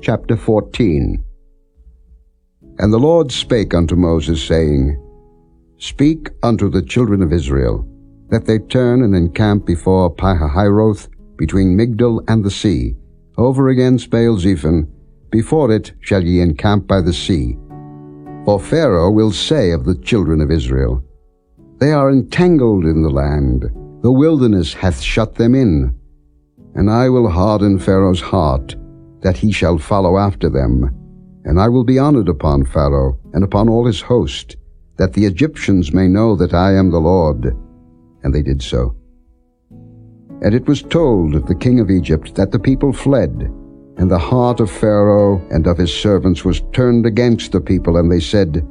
Chapter 14. And the Lord spake unto Moses, saying, Speak unto the children of Israel, that they turn and encamp before Pihahiroth, between Migdol and the sea, over against Baal-zephon. Before it shall ye encamp by the sea. For Pharaoh will say of the children of Israel, They are entangled in the land, the wilderness hath shut them in. And I will harden Pharaoh's heart, that he shall follow after them. And I will be honored upon Pharaoh, and upon all his host, that the Egyptians may know that I am the Lord. And they did so. And it was told the king of Egypt that the people fled, and the heart of Pharaoh and of his servants was turned against the people, and they said,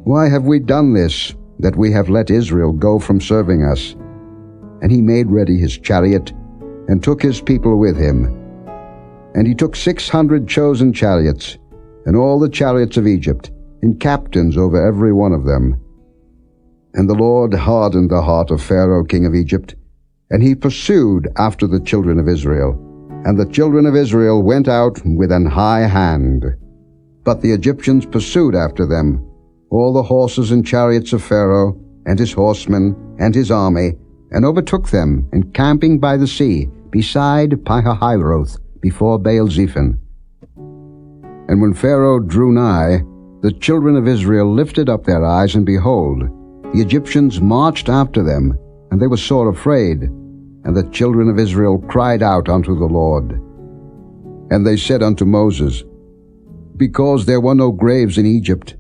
Why have we done this, that we have let Israel go from serving us? And he made ready his chariot, and took his people with him. And he took 600 chosen chariots, and all the chariots of Egypt, and captains over every one of them. And the Lord hardened the heart of Pharaoh king of Egypt, and he pursued after the children of Israel. And the children of Israel went out with an high hand. But the Egyptians pursued after them, all the horses and chariots of Pharaoh, and his horsemen, and his army, and overtook them, encamping by the sea, beside Pihahiroth, before Baal-zephon. And when Pharaoh drew nigh, the children of Israel lifted up their eyes, and behold, the Egyptians marched after them, and they were sore afraid. And the children of Israel cried out unto the Lord. And they said unto Moses, Because there were no graves in Egypt,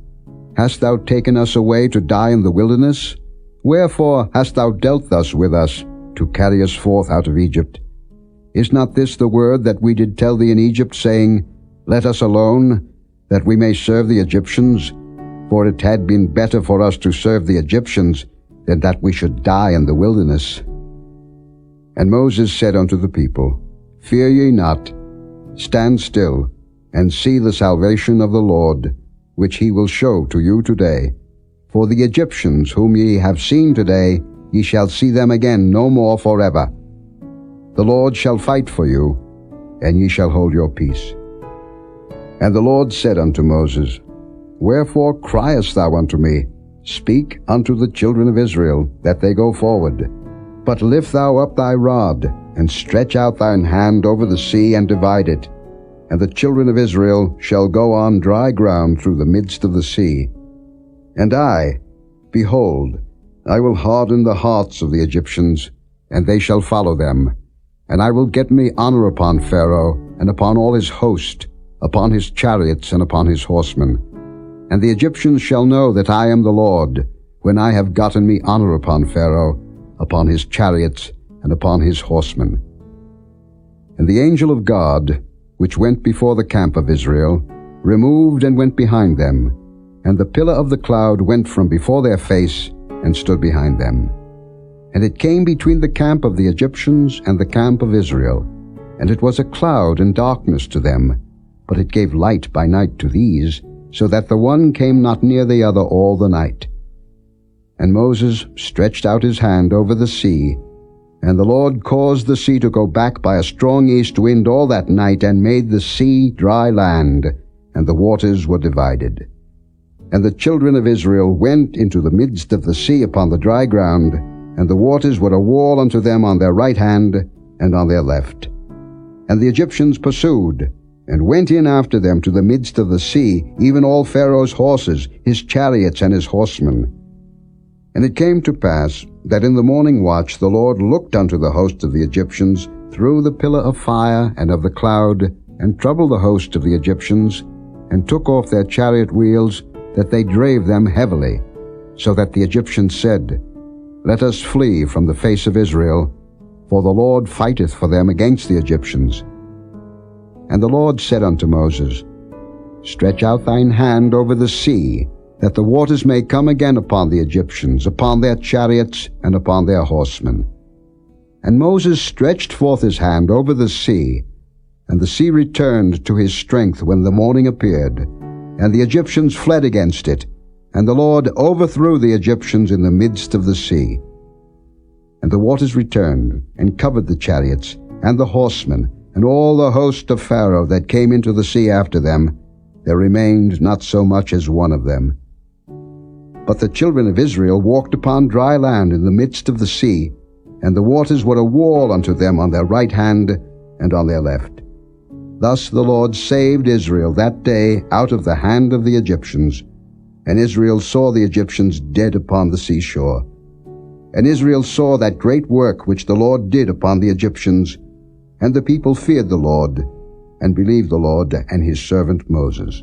hast thou taken us away to die in the wilderness? Wherefore hast thou dealt thus with us, to carry us forth out of Egypt? Is not this the word that we did tell thee in Egypt, saying, Let us alone, that we may serve the Egyptians? For it had been better for us to serve the Egyptians, than that we should die in the wilderness. And Moses said unto the people, Fear ye not, stand still, and see the salvation of the Lord, which he will show to you today. For the Egyptians whom ye have seen today, ye shall see them again no more forever. The Lord shall fight for you, and ye shall hold your peace. And the Lord said unto Moses, Wherefore criest thou unto me? Speak unto the children of Israel, that they go forward. But lift thou up thy rod, and stretch out thine hand over the sea, and divide it. And the children of Israel shall go on dry ground through the midst of the sea. And I, behold, I will harden the hearts of the Egyptians, and they shall follow them. And I will get me honor upon Pharaoh, and upon all his host, upon his chariots, and upon his horsemen. And the Egyptians shall know that I am the Lord, when I have gotten me honor upon Pharaoh, upon his chariots, and upon his horsemen. And the angel of God, which went before the camp of Israel, removed and went behind them, and the pillar of the cloud went from before their face, and stood behind them. And it came between the camp of the Egyptians and the camp of Israel, and it was a cloud and darkness to them, but it gave light by night to these, so that the one came not near the other all the night. And Moses stretched out his hand over the sea, and the Lord caused the sea to go back by a strong east wind all that night, and made the sea dry land, and the waters were divided. And the children of Israel went into the midst of the sea upon the dry ground, and the waters were a wall unto them on their right hand and on their left. And the Egyptians pursued, and went in after them to the midst of the sea, even all Pharaoh's horses, his chariots, and his horsemen. And it came to pass that in the morning watch the Lord looked unto the host of the Egyptians through the pillar of fire and of the cloud, and troubled the host of the Egyptians, and took off their chariot wheels, that they drave them heavily, so that the Egyptians said, Let us flee from the face of Israel, for the Lord fighteth for them against the Egyptians. And the Lord said unto Moses, Stretch out thine hand over the sea, that the waters may come again upon the Egyptians, upon their chariots, and upon their horsemen. And Moses stretched forth his hand over the sea, and the sea returned to his strength when the morning appeared, and the Egyptians fled against it, and the Lord overthrew the Egyptians in the midst of the sea. And the waters returned, and covered the chariots, and the horsemen, and all the host of Pharaoh that came into the sea after them, there remained not so much as one of them. But the children of Israel walked upon dry land in the midst of the sea, and the waters were a wall unto them on their right hand and on their left. Thus the Lord saved Israel that day out of the hand of the Egyptians, and Israel saw the Egyptians dead upon the seashore. And Israel saw that great work which the Lord did upon the Egyptians, and the people feared the Lord, and believed the Lord and his servant Moses.